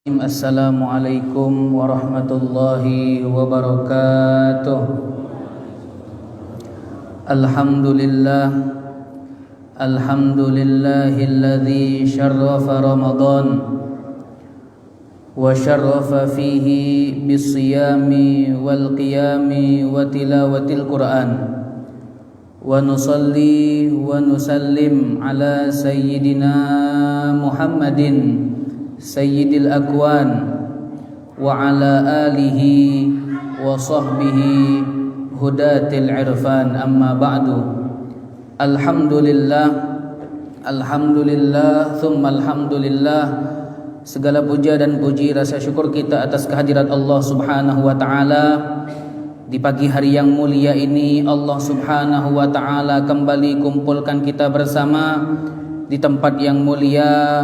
Assalamualaikum warahmatullahi wabarakatuh. Alhamdulillahilladzi syarrafa Ramadan wa syarrafa fihi bisiyami wal qiyami wa tilawatil Qur'an. Wa nusalli wa nusallim ala sayyidina Muhammadin Sayyidil Akwan wa ala alihi wa sahbihi hudatil irfan, amma ba'du. Alhamdulillah thumma alhamdulillah. Segala puja dan puji rasa syukur kita atas kehadirat Allah subhanahu wa ta'ala. Di pagi hari yang mulia ini Allah subhanahu wa ta'ala kembali kumpulkan kita bersama di tempat yang mulia,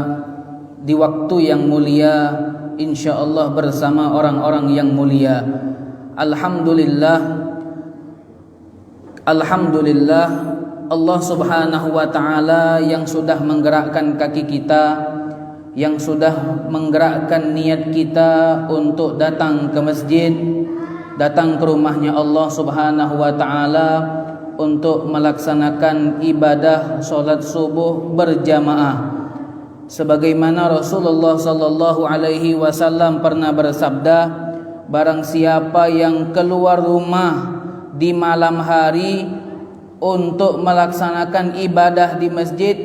di waktu yang mulia, insyaallah bersama orang-orang yang mulia. Alhamdulillah Allah subhanahu wa ta'ala yang sudah menggerakkan kaki kita, yang sudah menggerakkan niat kita untuk datang ke masjid, datang ke rumahnya Allah subhanahu wa ta'ala untuk melaksanakan ibadah solat subuh berjamaah. Sebagaimana Rasulullah sallallahu alaihi wasallam pernah bersabda, barang siapa yang keluar rumah di malam hari untuk melaksanakan ibadah di masjid,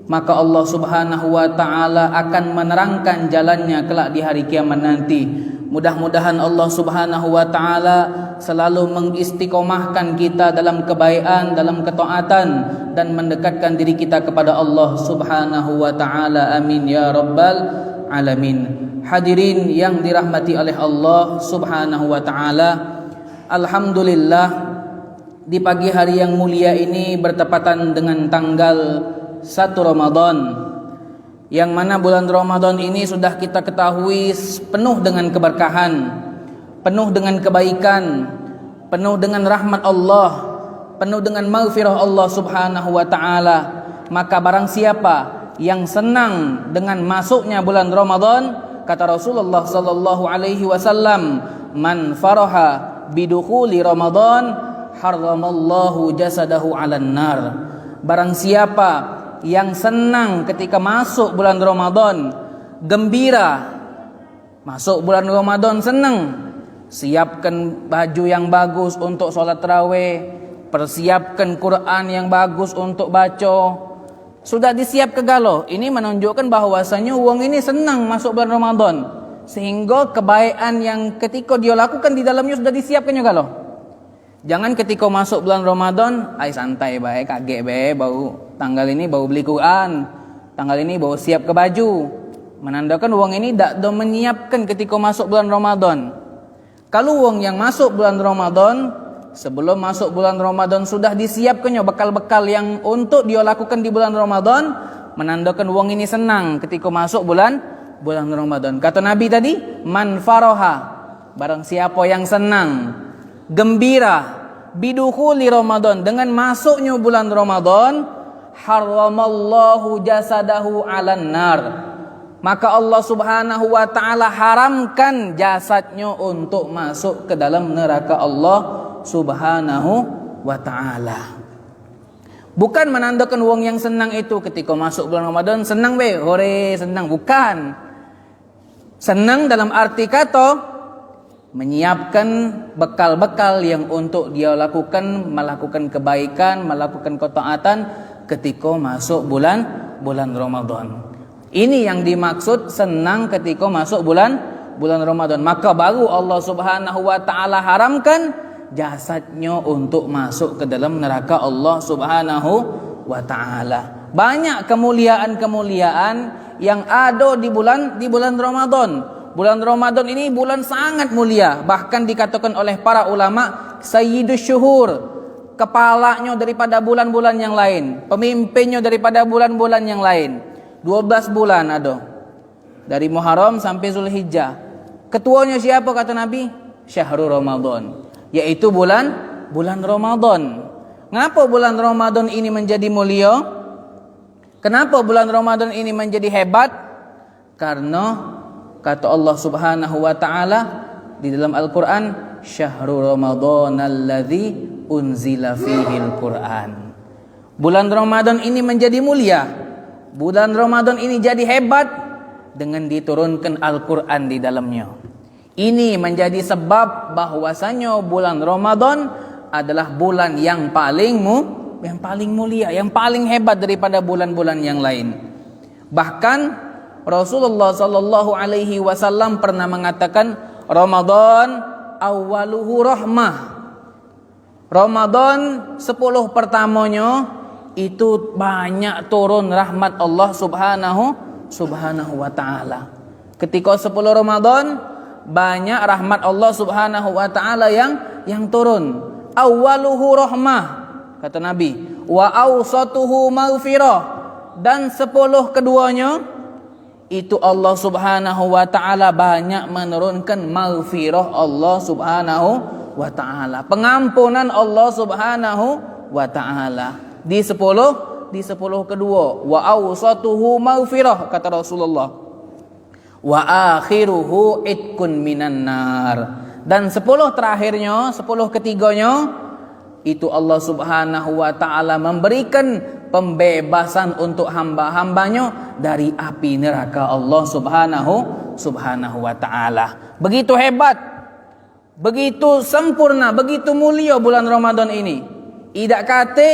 maka Allah subhanahu wa ta'ala akan menerangkan jalannya kelak di hari kiamat nanti. Mudah-mudahan Allah subhanahu wa ta'ala selalu mengistiqomahkan kita dalam kebaikan, dalam ketaatan, dan mendekatkan diri kita kepada Allah subhanahu wa ta'ala. Amin ya rabbal alamin. Hadirin yang dirahmati oleh Allah subhanahu wa ta'ala, alhamdulillah di pagi hari yang mulia ini bertepatan dengan tanggal 1 Ramadan, yang mana bulan Ramadan ini sudah kita ketahui penuh dengan keberkahan, penuh dengan kebaikan, penuh dengan rahmat Allah, penuh dengan maghfirah Allah subhanahu wa ta'ala. Maka barang siapa yang senang dengan masuknya bulan Ramadan, kata Rasulullah sallallahu alaihi wasallam, man faraha bidukhuli Ramadan haramallahu jasadahu 'alan nar. Barang siapa yang senang ketika masuk bulan Ramadan, gembira masuk bulan Ramadan, senang, siapkan baju yang bagus untuk sholat tarawih, persiapkan Quran yang bagus untuk baca, sudah disiap kegalo. Ini menunjukkan bahwasanya wong ini senang masuk bulan Ramadan, sehingga kebaikan yang ketika dia lakukan di dalamnya sudah disiapkan juga loh. Jangan ketika masuk bulan Ramadan, ay santai baik, kaget baik, bau tanggal ini bau beli Quran, tanggal ini bau siap ke baju, menandakan wong ini tak do menyiapkan ketika masuk bulan Ramadan. Kalau wong yang masuk bulan Ramadan, sebelum masuk bulan Ramadan sudah disiapkannya bekal-bekal yang untuk dia lakukan di bulan Ramadan, menandakan wong ini senang ketika masuk bulan Ramadan. Kata Nabi tadi, man faraha, barang siapa yang senang, gembira, bidukhuli Ramadan, dengan masuknya bulan Ramadan, haramallahu jasadahu 'alan nar, maka Allah subhanahu wa ta'ala haramkan jasadnya untuk masuk ke dalam neraka Allah subhanahu wa ta'ala. Bukan menandakan wong yang senang itu ketika masuk bulan Ramadan senang be, hore senang, bukan. Senang dalam arti kata menyiapkan bekal-bekal yang untuk dia lakukan, melakukan kebaikan, melakukan ketaatan ketika masuk bulan Ramadan. Ini yang dimaksud senang ketika masuk bulan Ramadan. Maka baru Allah subhanahu wa ta'ala haramkan jasadnya untuk masuk ke dalam neraka Allah subhanahu wa ta'ala. Banyak kemuliaan-kemuliaan yang ada di bulan Ramadan. Bulan Ramadan ini bulan sangat mulia. Bahkan dikatakan oleh para ulama sayyidus syuhur, kepalanya daripada bulan-bulan yang lain, pemimpinnya daripada bulan-bulan yang lain. 12 bulan ada, dari Muharram sampai Zulhijjah. Ketuanya siapa kata Nabi? Syahrul Ramadan, yaitu bulan Ramadan. Ngapa bulan Ramadan ini menjadi mulia? Kenapa bulan Ramadan ini menjadi hebat? Karena Kata Allah Subhanahu wa taala di dalam Al-Qur'an, "Syahrul Ramadhanal ladzi unzila fihil Qur'an." Bulan Ramadan ini menjadi mulia. Bulan Ramadan ini jadi hebat dengan diturunkan Al-Qur'an di dalamnya. Ini menjadi sebab bahwasanya bulan Ramadan adalah bulan yang paling mulia, yang paling hebat daripada bulan-bulan yang lain. Bahkan Rasulullah sallallahu alaihi wasallam pernah mengatakan, Ramadan awwaluhu rahmah. Ramadan 10 pertamanya itu banyak turun rahmat Allah subhanahu wa ta'ala. Ketika 10 Ramadan banyak rahmat Allah Subhanahu wa taala yang turun. Awwaluhu rahmah, kata Nabi, wa awsatuhu maghfirah, dan 10 keduanya itu Allah Subhanahu wa taala banyak menurunkan maghfirah Allah Subhanahu wa taala, pengampunan Allah Subhanahu wa taala di 10 kedua. Wa awsatuhu maghfirah, kata Rasulullah, wa akhiruhu itkun minan nar, dan 10 terakhirnya, 10 ketiganya itu Allah Subhanahu wa taala memberikan pembebasan untuk hamba-hambanya dari api neraka Allah Subhanahu wa taala. Begitu hebat, begitu sempurna, begitu mulia bulan Ramadan ini. Tidak kata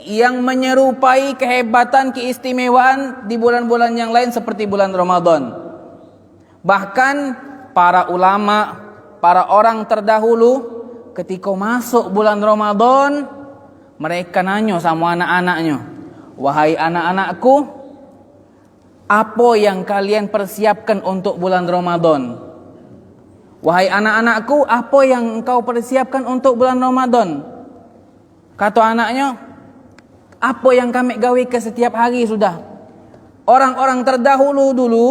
yang menyerupai kehebatan, keistimewaan di bulan-bulan yang lain seperti bulan Ramadan. Bahkan para ulama, para orang terdahulu ketika masuk bulan Ramadan, mereka nanya sama anak-anaknya, "Wahai anak-anakku, apa yang kalian persiapkan untuk bulan Ramadan? Wahai anak-anakku, apa yang engkau persiapkan untuk bulan Ramadan?" Kata anaknya, "Apa yang kami gawe ke setiap hari sudah." Orang-orang terdahulu dulu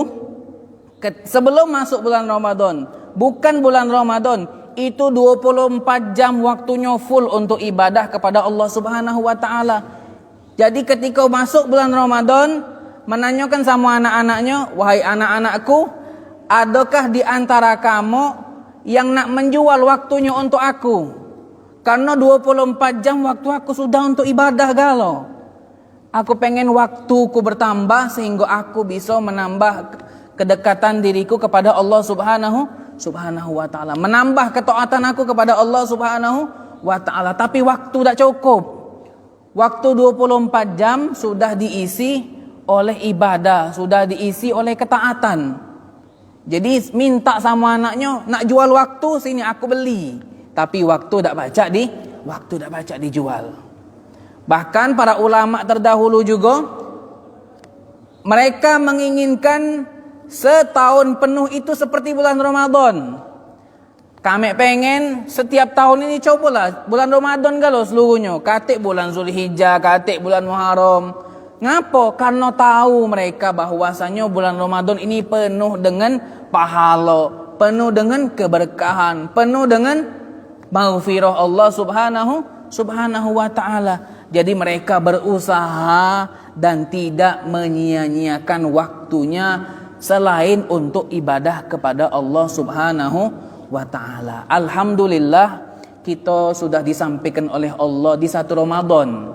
sebelum masuk bulan Ramadan, bukan bulan Ramadan, itu 24 jam waktunya full untuk ibadah kepada Allah Subhanahu wa taala. Jadi ketika masuk bulan Ramadan, menanyakan sama anak-anaknya, "Wahai anak-anakku, adakah di antara kamu yang nak menjual waktunya untuk aku? Karena 24 jam waktu aku sudah untuk ibadah galau. Aku pengen waktuku bertambah sehingga aku bisa menambah kedekatan diriku kepada Allah Subhanahu wa taala, menambah ketaatan aku kepada Allah Subhanahu wa taala, tapi waktu tak cukup. Waktu 24 jam sudah diisi oleh ibadah, sudah diisi oleh ketaatan. Jadi minta sama anaknya, "Nak jual waktu, sini aku beli." Tapi waktu tak baca dijual. Bahkan para ulama terdahulu juga mereka menginginkan setahun penuh itu seperti bulan Ramadan. Kami pengen setiap tahun ini cobalah bulan Ramadan kalau seluruhnya. Katik bulan Zulhijjah, katik bulan Muharram. Ngapa? Karena tahu mereka bahwasanya bulan Ramadan ini penuh dengan pahala, penuh dengan keberkahan, penuh dengan maghfirah Allah Subhanahu wa taala. Jadi mereka berusaha dan tidak menyia-nyiakan waktunya selain untuk ibadah kepada Allah Subhanahu wa taala. Alhamdulillah, kita sudah disampaikan oleh Allah di 1 Ramadan.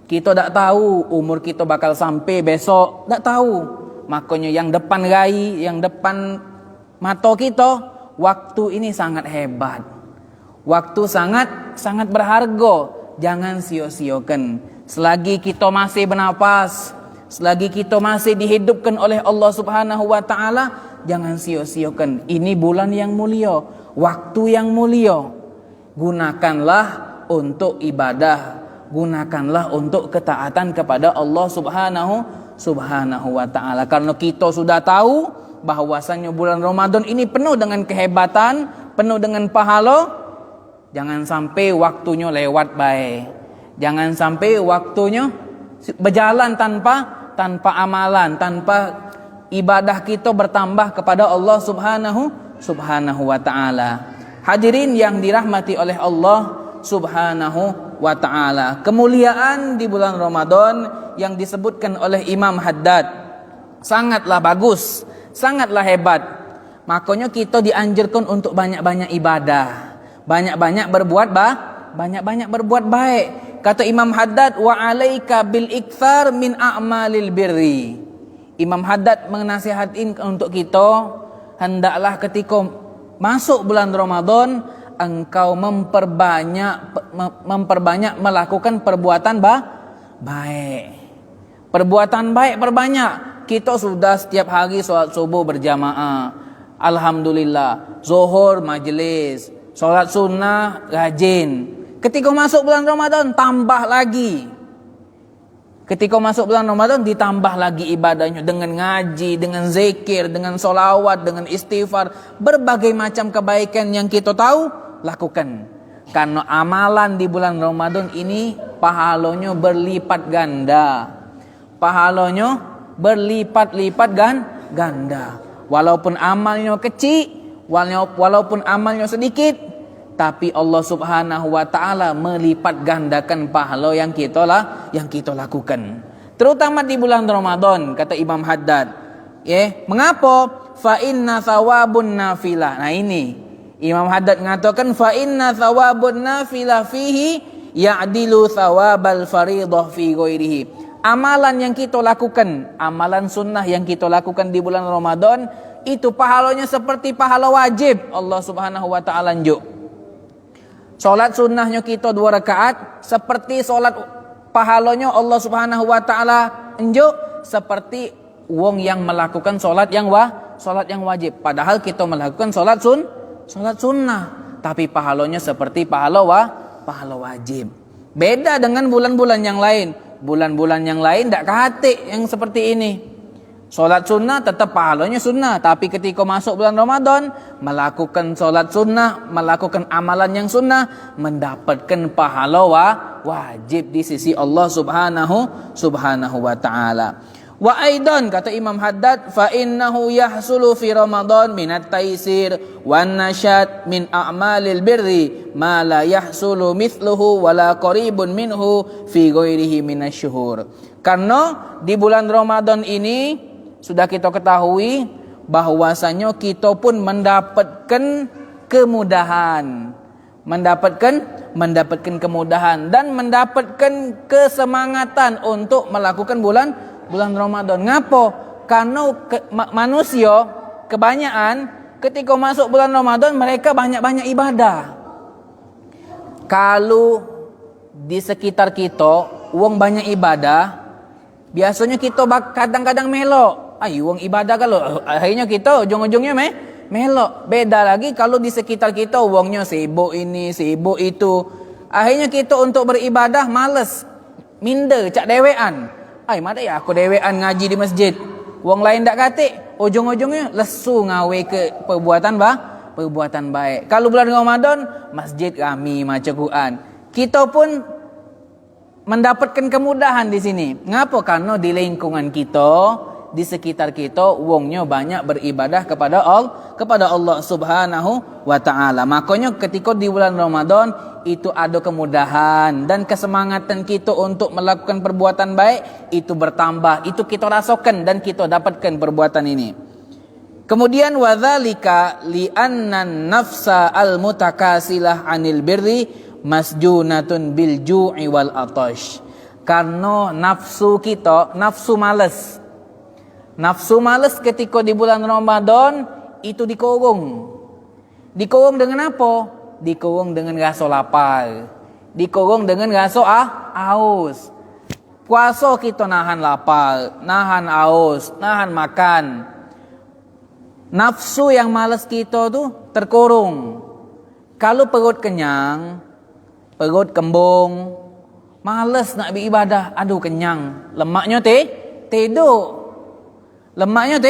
Kita tak tahu umur kita bakal sampai besok, tak tahu. Makanya yang depan rai, yang depan mata kita, waktu ini sangat hebat. Waktu sangat berharga. Jangan sia-siakan. Selagi kita masih bernapas, selagi kita masih dihidupkan oleh Allah Subhanahu wa taala, jangan sia-siakan. Ini bulan yang mulia, waktu yang mulia. Gunakanlah untuk ibadah, gunakanlah untuk ketaatan kepada Allah Subhanahu wa taala. Karena kita sudah tahu bahwasanya bulan Ramadan ini penuh dengan kehebatan, penuh dengan pahala. Jangan sampai waktunya lewat baik. Jangan sampai waktunya berjalan tanpa amalan, tanpa ibadah kita bertambah kepada Allah Subhanahu wa taala. Hadirin yang dirahmati oleh Allah Subhanahu wa taala. Kemuliaan di bulan Ramadan yang disebutkan oleh Imam Haddad sangatlah bagus, sangatlah hebat. Makanya kita dianjurkan untuk banyak-banyak ibadah, banyak-banyak berbuat baik. Kata Imam Haddad, wa alaika bil ikthar min a'malil birri. Imam Haddad menasihatin untuk kita, hendaklah ketika masuk bulan Ramadan engkau memperbanyak melakukan perbuatan baik. Perbuatan baik perbanyak. Kita sudah setiap hari solat subuh berjamaah, alhamdulillah. Zuhur majlis, solat sunnah rajin. Ketika masuk bulan Ramadan tambah lagi. Ketika masuk bulan Ramadan ditambah lagi ibadahnya dengan ngaji, dengan zikir, dengan solawat, dengan istighfar, berbagai macam kebaikan yang kita tahu lakukan. Karena amalan di bulan Ramadan ini pahalanya berlipat ganda. Pahalanya berlipat-lipat ganda. Walaupun amalnya kecil, walaupun amalnya sedikit, tapi Allah Subhanahu wa taala melipat gandakan pahala yang kita lakukan. Terutama di bulan Ramadan, kata Imam Haddad. Mengapa? Fa inna thawabun nafilah. Nah ini Imam Haddad mengatakan fa inna thawabun nafilah fihi ya'dilu thawabal fariḍah fi ghairihi. Amalan yang kita lakukan, amalan sunnah yang kita lakukan di bulan Ramadan, itu pahalanya seperti pahala wajib Allah Subhanahu wa taala njuk. Solat sunnahnya kita 2 rakaat seperti solat pahalanya Allah Subhanahu wa taala njuk seperti wong yang melakukan solat yang wajib. Padahal kita melakukan solat sunnah, tapi pahalanya seperti pahala wajib. Beda dengan bulan-bulan yang lain. Bulan-bulan yang lain tak kate yang seperti ini. Solat sunnah tetap pahalanya sunnah, tapi ketika masuk bulan Ramadan melakukan solat sunnah, melakukan amalan yang sunnah, mendapatkan pahala wajib di sisi Allah Subhanahu wa taala. Wa aidan, kata Imam Haddad, fa innahu yahsulu fi Ramadan minat taisir wan nasyad min a'malil birri ma la yahsulu mithluhu wala qaribun minhu fi ghairihi minasyuhur. Karena di bulan Ramadan ini sudah kita ketahui bahwasanya kita pun mendapatkan kemudahan, mendapatkan kemudahan dan mendapatkan kesemangatan untuk melakukan bulan Ramadan. Ngapo? Karena manusia kebanyakan ketika masuk bulan Ramadan mereka banyak-banyak ibadah. Kalau di sekitar kita wong banyak ibadah, biasanya kita kadang-kadang melok. Wong ibadah kalau akhirnya kita ujung-ujungnya melok. Beda lagi kalau di sekitar kita wongnya sibuk ini, sibuk itu. Akhirnya kita untuk beribadah males, minder, cak dewean. Mada ya aku dewean ngaji di masjid. Wong lain tak katik, ujung-ujungnya lesu ngawe ke perbuatan baik. Kalau bulan Ramadan, masjid kami maca Quran. Kita pun mendapatkan kemudahan di sini. Ngapa? Karena di lingkungan kita, di sekitar kita, wongnya banyak beribadah kepada Allah Subhanahu wa taala. Makanya ketika di bulan Ramadan itu ada kemudahan dan kesemangatan kita untuk melakukan perbuatan baik itu bertambah. Itu kita rasakan dan kita dapatkan perbuatan ini. Kemudian wadzalika li anna nafsa al mutakasilah anil birri masjunatun bil ju'i wal atash. Karena nafsu kita, nafsu malas ketika di bulan Ramadan itu dikurung. Dikurung dengan apa? Dikurung dengan rasa lapar. Dikurung dengan rasa haus. Puasa kita nahan lapar, nahan haus, nahan makan. Nafsu yang malas kita tuh terkurung. Kalau perut kenyang, perut kembung, malas nak beribadah, aduh kenyang, lemaknya tidur. Lemaknya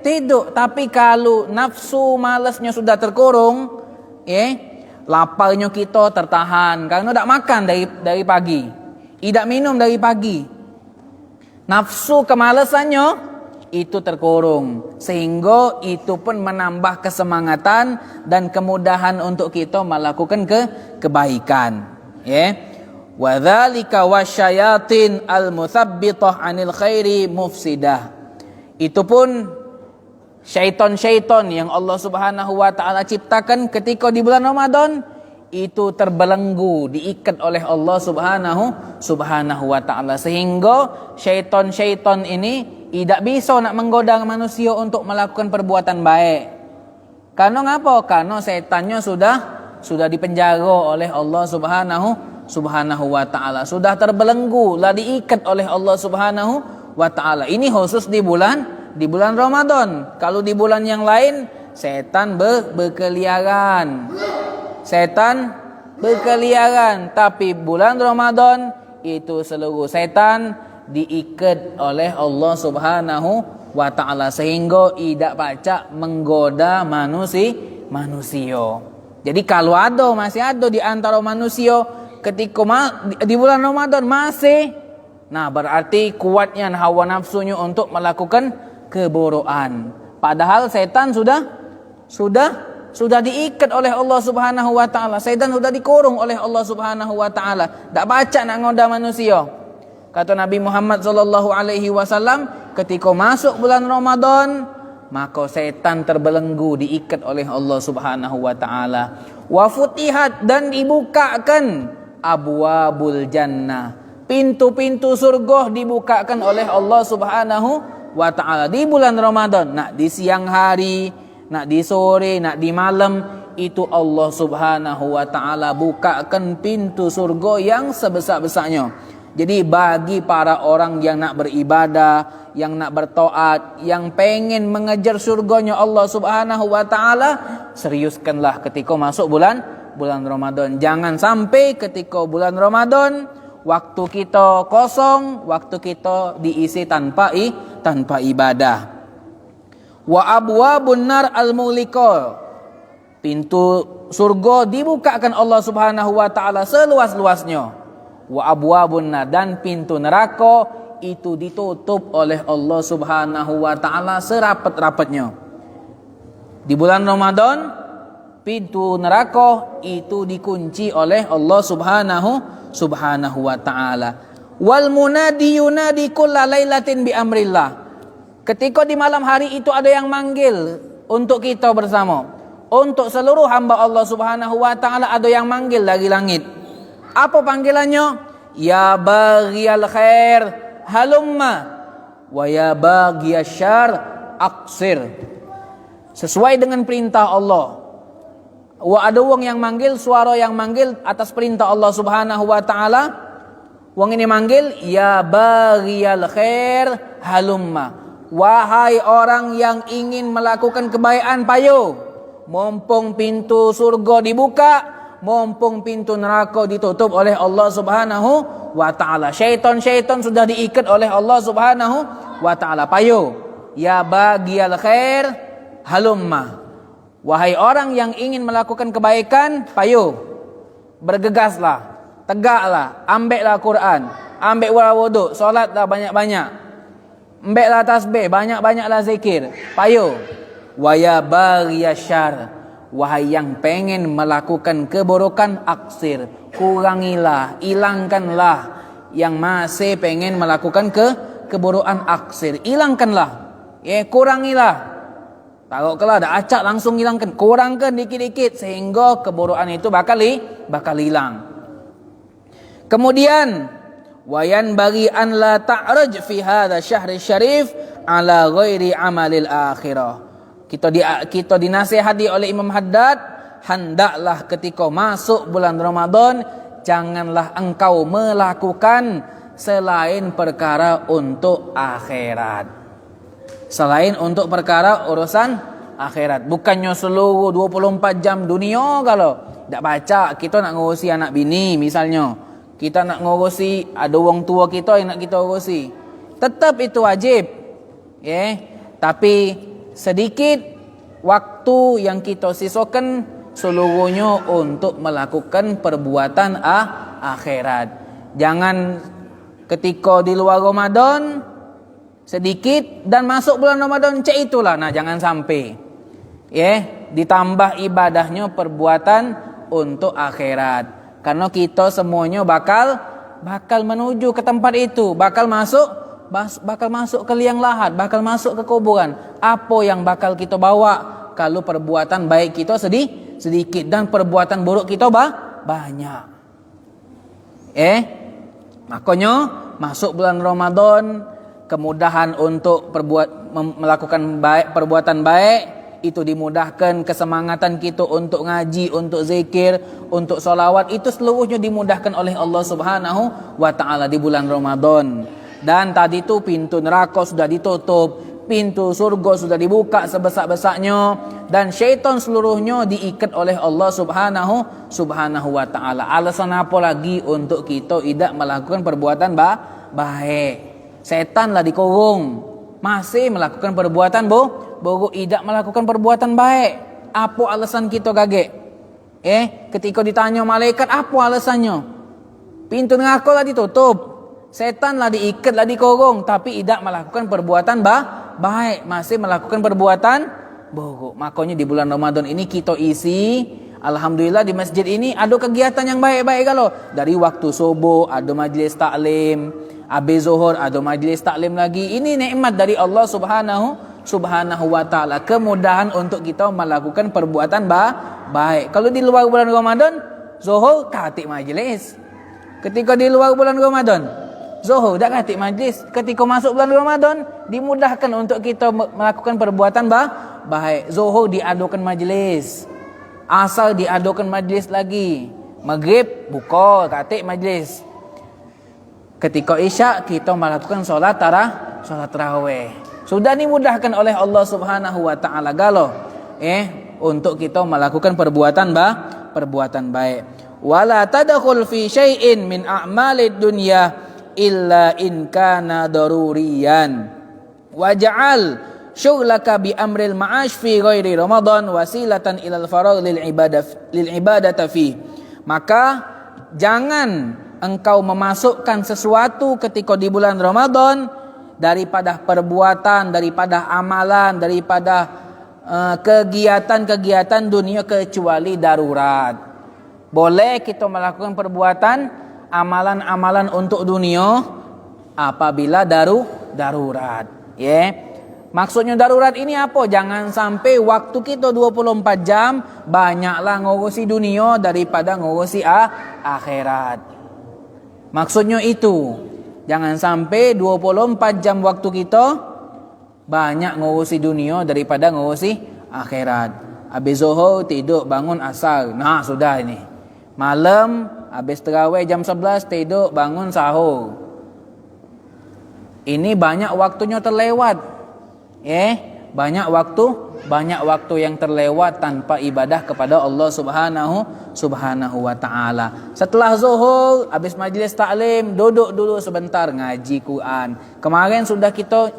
tidur. Tapi kalau nafsu malasnya sudah terkurung, laparnya kita tertahan karena tak makan dari pagi, tidak minum dari pagi. Nafsu kemalasannya itu terkurung, sehingga itu pun menambah kesemangatan dan kemudahan untuk kita melakukan kebaikan. Wa dzalika wasyayatin al-mutsabbithah 'anil khairi mufsidah. Itu pun syaitan-syaitan yang Allah Subhanahu wa taala ciptakan ketika di bulan Ramadan itu terbelenggu, diikat oleh Allah Subhanahu wa taala, sehingga syaitan-syaitan ini tidak bisa nak menggoda manusia untuk melakukan perbuatan baik. Karena ngapa? Karena setannya sudah dipenjara oleh Allah Subhanahu wa taala, sudah terbelenggu, lah diikat oleh Allah Subhanahu wa taala. Ini khusus di bulan Ramadan. Kalau di bulan yang lain setan berkeliaran. Setan berkeliaran, tapi bulan Ramadan itu seluruh setan diikat oleh Allah Subhanahu wa taala sehingga tidak pacak menggoda manusia. Jadi kalau masih ada di antara manusia ketika di bulan Ramadan masih, nah berarti kuatnya hawa nafsunya untuk melakukan keburukan. Padahal setan sudah diikat oleh Allah Subhanahu wa taala. Setan sudah dikurung oleh Allah Subhanahu wa taala. Tak baca nak ngoda manusia. Kata Nabi Muhammad sallallahu alaihi wasallam, ketika masuk bulan Ramadan, maka setan terbelenggu, diikat oleh Allah Subhanahu wa taala. Wa futihat, dan dibukakan abwabul jannah. Pintu-pintu surga dibukakan oleh Allah Subhanahu wa taala di bulan Ramadan. Nak di siang hari, nak di sore, nak di malam, itu Allah Subhanahu wa taala bukakan pintu surga yang sebesar-besarnya. Jadi bagi para orang yang nak beribadah, yang nak bertaat, yang pengen mengejar surganya Allah Subhanahu wa taala, seriuskanlah ketika masuk bulan Ramadan. Jangan sampai ketika bulan Ramadan waktu kita kosong, waktu kita diisi tanpa ibadah. Wa abwabun nar al-muliqa, pintu surga dibukakan Allah Subhanahu wa taala seluas-luasnya. Wa abwabun nar, dan pintu neraka itu ditutup oleh Allah Subhanahu wa taala serapat-rapatnya. Di bulan Ramadan pintu neraka itu dikunci oleh Allah Subhanahu wa taala. Wal munadi yunadi kulla lailatin bi amrillah. Ketika di malam hari itu ada yang manggil untuk kita bersama. Untuk seluruh hamba Allah Subhanahu wa taala ada yang manggil dari langit. Apa panggilannya? Ya baghiyal khair halumma wa ya baghiyasy syarr aqsir. Sesuai dengan perintah Allah. Ada wong yang manggil, suara yang manggil atas perintah Allah Subhanahu wa taala. Wong ini manggil, ya baghiyal khair halumma. Wahai orang yang ingin melakukan kebaikan, payo. Mumpung pintu surga dibuka, mumpung pintu neraka ditutup oleh Allah Subhanahu wa taala. Syaitan-syaitan sudah diikat oleh Allah Subhanahu wa taala. Payo, ya baghiyal khair halumma. Wahai orang yang ingin melakukan kebaikan, payo, bergegaslah, tegaklah, ambillah Quran, ambillah wudu, solatlah banyak-banyak, ambillah tasbih, banyak-banyaklah zikir. Payo, wa ya baghiyasy syarr, wahai yang pengen melakukan keburukan, aksir, kurangilah, hilangkanlah. Yang masih pengen melakukan keburukan, aksir, hilangkanlah, kurangilah. Taruhlah dah acak, langsung hilangkan, kurangkan dikit-dikit sehingga keburukan itu bakal hilang. Kemudian wayan bagi an la ta'raj fi hadha syahri syarif ala ghairi amalil akhirah. Kita dinasihati oleh Imam Haddad, hendaklah ketika masuk bulan Ramadan janganlah engkau melakukan selain perkara untuk akhirat. Selain untuk perkara urusan akhirat. Bukannya seluruh 24 jam dunia kalau tak baca. Kita nak ngurusi anak bini misalnya, kita nak ngurusi ada orang tua kita yang nak kita urusi, tetap itu wajib, tapi sedikit waktu yang kita sisakan seluruhnya untuk melakukan perbuatan akhirat. Jangan ketika di luar Ramadan sedikit dan masuk bulan Ramadan cek itulah. Nah, jangan sampai ditambah ibadahnya perbuatan untuk akhirat. Karena kita semuanya bakal menuju ke tempat itu, bakal masuk ke liang lahat, bakal masuk ke kuburan. apa yang bakal kita bawa kalau perbuatan baik kita sedikit dan perbuatan buruk kita banyak. Makanya masuk bulan Ramadan, kemudahan untuk melakukan perbuatan baik itu dimudahkan, kesemangatan kita untuk ngaji, untuk zikir, untuk solawat, itu seluruhnya dimudahkan oleh Allah Subhanahu wa ta'ala di bulan Ramadan. Dan tadi tu pintu neraka sudah ditutup, pintu surga sudah dibuka sebesar-besarnya, dan syaitan seluruhnya diikat oleh Allah Subhanahu wa ta'ala. Alasan apa lagi untuk kita tidak melakukan perbuatan baik? Setanlah dikurung, masih melakukan perbuatan buruk, tidak melakukan perbuatan baik. Apa alasan kita gagek? Ketika ditanya malaikat, apa alasannya? Pintu neraka lah ditutup, setan lah diikat, lah dikurung, tapi tidak melakukan perbuatan baik, masih melakukan perbuatan buruk. Makanya di bulan Ramadan ini kita isi, alhamdulillah di masjid ini ada kegiatan yang baik-baik kalau. Dari waktu subuh ada majlis taklim, habis zuhur ada majlis taklim lagi. Ini nikmat dari Allah Subhanahu wa ta'ala, kemudahan untuk kita melakukan perbuatan baik. Kalau di luar bulan Ramadan, zuhur katik majlis. Ketika di luar bulan Ramadan, zuhur dah katik majlis. Ketika masuk bulan Ramadan, dimudahkan untuk kita melakukan perbuatan baik. Zuhur diadakan majlis, asar diadakan majlis lagi, maghrib buka katik majlis. Ketika isyak kita melakukan solat tarawih. Sudah dimudahkan oleh Allah Subhanahu wa ta'ala galo untuk kita melakukan perbuatan baik. Wala tadkhul fi syai'in min a'malid dunya illa in kana daruriyan. Waj'al syughlaka bi amril ma'ash fi ghairi Ramadan wasilatan ilal faragh lil ibadati fi. Maka jangan engkau memasukkan sesuatu ketika di bulan Ramadan daripada perbuatan, daripada amalan, daripada kegiatan-kegiatan dunia kecuali darurat. Boleh kita melakukan perbuatan, amalan-amalan untuk dunia apabila darurat. Maksudnya darurat ini apa? Jangan sampai waktu kita 24 jam banyaklah ngurusi dunia daripada ngurusi akhirat. Maksudnya itu, jangan sampai 24 jam waktu kita banyak ngurusi dunia daripada ngurusi akhirat. Habis zuhur tidur bangun asar. Nah, sudah ini. Malam habis tarawih jam 11 tidur bangun sahur. Ini banyak waktunya terlewat. Banyak waktu yang terlewat tanpa ibadah kepada Allah Subhanahu wa ta'ala. Setelah zuhur, habis majlis taklim, duduk dulu sebentar ngaji Quran. Kemarin sudah kita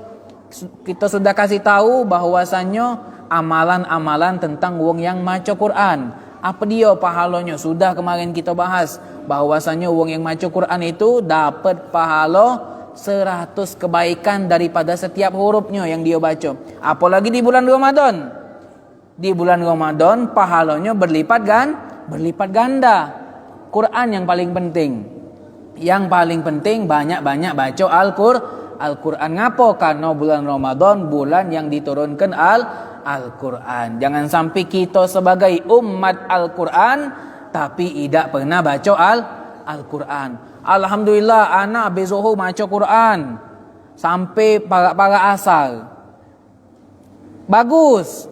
sudah kasih tahu bahwasannya amalan-amalan tentang wong yang maca Quran. Apa dia pahalanya? Sudah kemarin kita bahas bahwasannya wong yang maca Quran itu dapat pahala 100 kebaikan daripada setiap hurufnya yang dia baca. Apalagi di bulan Ramadan. Di bulan Ramadan pahalanya berlipat ganda. Quran yang paling penting. Yang paling penting banyak-banyak baca Al-Quran. Ngapa? Karena bulan Ramadan bulan yang diturunkan Al-Quran. Jangan sampai kita sebagai umat Al-Quran tapi tidak pernah baca Al-Quran. Alhamdulillah anak habis zuhur baca Quran sampai para asar. Bagus.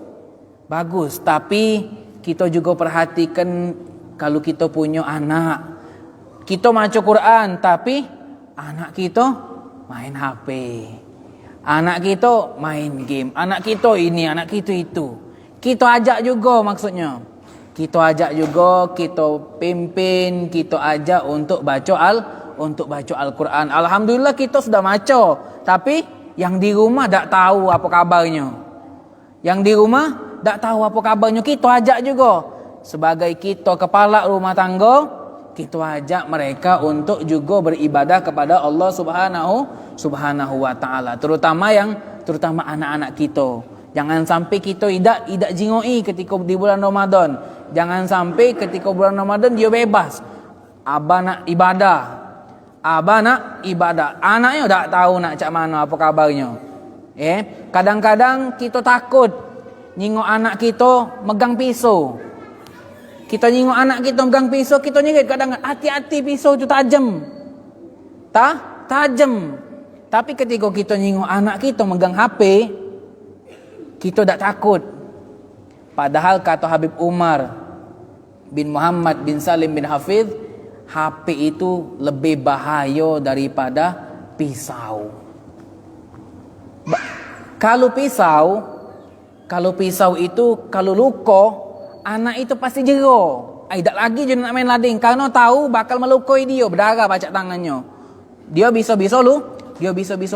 Tapi kita juga perhatikan kalau kita punya anak. Kita baca Quran tapi anak kita main HP. Anak kita main game. Anak kita ini, anak kita itu. Kita ajak juga maksudnya. Kita ajak juga, kita pimpin, kita ajak untuk baca Al-Quran. Alhamdulillah kita sudah baca, tapi yang di rumah tak tahu apa kabarnya. Yang di rumah tak tahu apa kabarnya, kita ajak juga. Sebagai kita kepala rumah tangga, kita ajak mereka untuk juga beribadah kepada Allah Subhanahu wa ta'ala. Terutama anak-anak kita. Jangan sampai kita tidak jingoi ketika di bulan Ramadan. Jangan sampai ketika bulan Ramadan dia bebas. Abah nak ibadah. Anaknya tak tahu nak cak mana apa kabarnya. Kadang-kadang kita takut nyingok anak kita megang pisau. Kita nyingok anak kita megang pisau, kita nyengit kadang hati-hati pisau itu tajam. Tajam. Tapi ketika kita nyingok anak kita megang HP, kita tak takut. Padahal kata Habib Umar bin Muhammad bin Salim bin Hafidh, HP itu lebih bahaya daripada pisau. Kalau pisau itu kalau luka, anak itu pasti jero. Tak lagi je nak main lading. Karena tahu bakal melukai dia, berdarah bacak tangannya. Dia bisa-bisa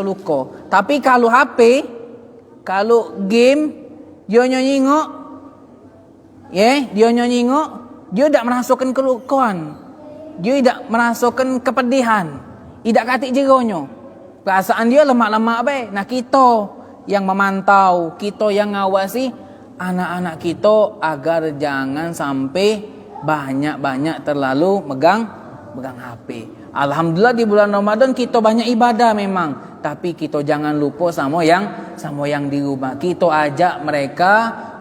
luka. Tapi kalau HP, kalau game, dia nyingok, dia tak merasakan kelukuan. Dia tak merasakan kepedihan. Tidak katik jeronya. Perasaan dia lemak-lemak baik. Nah, kita yang memantau, kita yang ngawasi anak-anak kita agar jangan sampai banyak-banyak terlalu megang HP. Alhamdulillah di bulan Ramadan kita banyak ibadah memang, tapi kita jangan lupa sama yang di rumah. Kita ajak mereka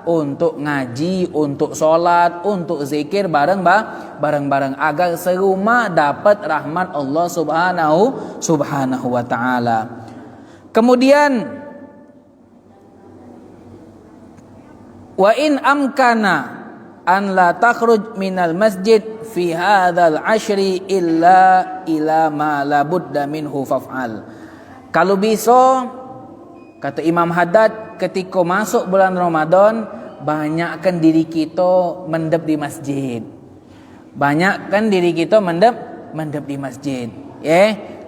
untuk ngaji, untuk solat, untuk zikir bareng-bareng agar serumah dapat rahmat Allah Subhanahu wa taala. Kemudian wa in amkana an la takhruj minal masjid fi hadzal ashri illa ila ma la budda minhu faf'al. Kalau bisa, kata Imam Haddad, ketika masuk bulan Ramadan, banyakkan diri kita mendep di masjid. Banyakkan diri kita mendep di masjid.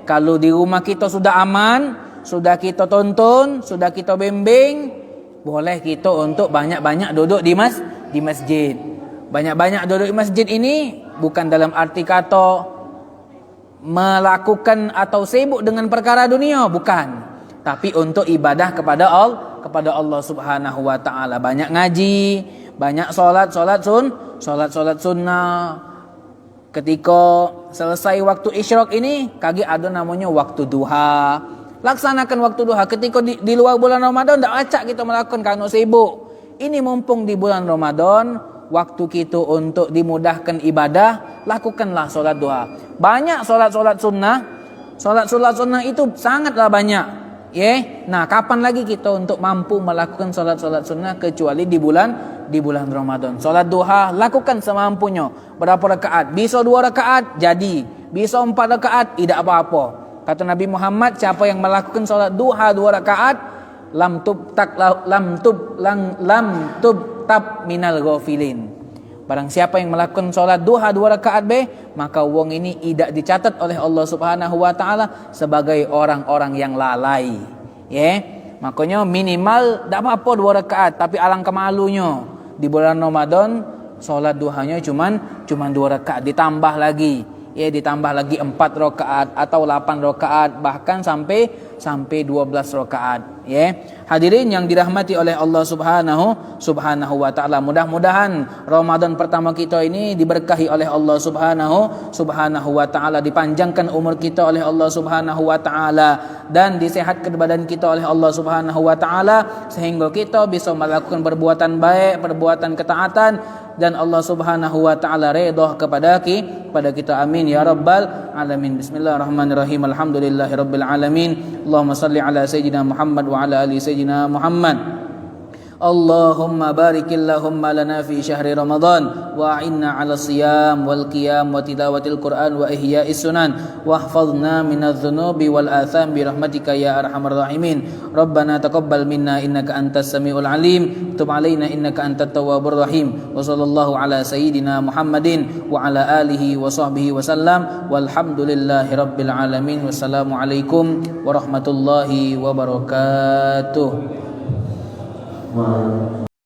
Kalau di rumah kita sudah aman, sudah kita tonton, sudah kita bimbing, boleh kita untuk banyak-banyak duduk di masjid. Banyak-banyak duduk di masjid ini bukan dalam arti kata melakukan atau sibuk dengan perkara dunia, bukan. Tapi untuk ibadah kepada Allah Subhanahu wa taala. Banyak ngaji, banyak solat sunnah. Ketika selesai waktu isyraq ini, kagi ada namanya waktu duha. Laksanakan waktu duha. Ketika di luar bulan Ramadan tak acak kita melakukan karena sibuk. Ini mumpung di bulan Ramadan, waktu kita untuk dimudahkan ibadah, lakukanlah solat duha. Banyak solat sunnah. Solat sunnah itu sangatlah banyak. Nah, kapan lagi kita untuk mampu melakukan solat sunnah kecuali di bulan Ramadan. Solat duha lakukan semampunya. Berapa rakaat? Bisa 2 rakaat jadi, bisa 4 rakaat tidak apa-apa. Kata Nabi Muhammad, siapa yang melakukan solat duha 2 rakaat, lam tubtab minal ghafilin. Barang siapa yang melakukan solat duha 2 rakaat maka wong ini tidak dicatat oleh Allah Subhanahu wa taala sebagai orang-orang yang lalai. Makanya minimal tak apa-apa 2 rakaat, tapi alangkah malunya di bulan Ramadan solat duhanya cuman 2 rakaat, ditambah lagi 4 rakaat atau 8 rakaat, bahkan sampai 12 rakaat. Hadirin yang dirahmati oleh Allah Subhanahu wa taala, mudah-mudahan Ramadan pertama kita ini diberkahi oleh Allah Subhanahu wa taala, dipanjangkan umur kita oleh Allah Subhanahu wa taala, dan disehatkan badan kita oleh Allah Subhanahu wa taala sehingga kita bisa melakukan perbuatan baik, perbuatan ketaatan, dan Allah Subhanahu wa taala redha kepada kita. Amin ya rabbal alamin. Bismillahirrahmanirrahim. Alhamdulillahirabbil alamin. Allahumma salli ala sayyidina Muhammad wa ala ali sayyidina Muhammad. Allahumma barikillahumma lana fi syahri Ramadan wa a'inna 'ala siyam wal qiyam wa tilawatil Qur'an wa ihya'is sunan wahfazna minadz dzunubi wal atham bi rahmatika ya arhamar rahimin. Rabbana taqabbal minna innaka antas samiul alim, tub 'alaina innaka antat tawwabur rahim. Wa sallallahu ala sayyidina Muhammadin wa ala alihi wa sahbihi wa sallam walhamdulillahi rabbil alamin. Wassalamu alaikum warahmatullahi wabarakatuh.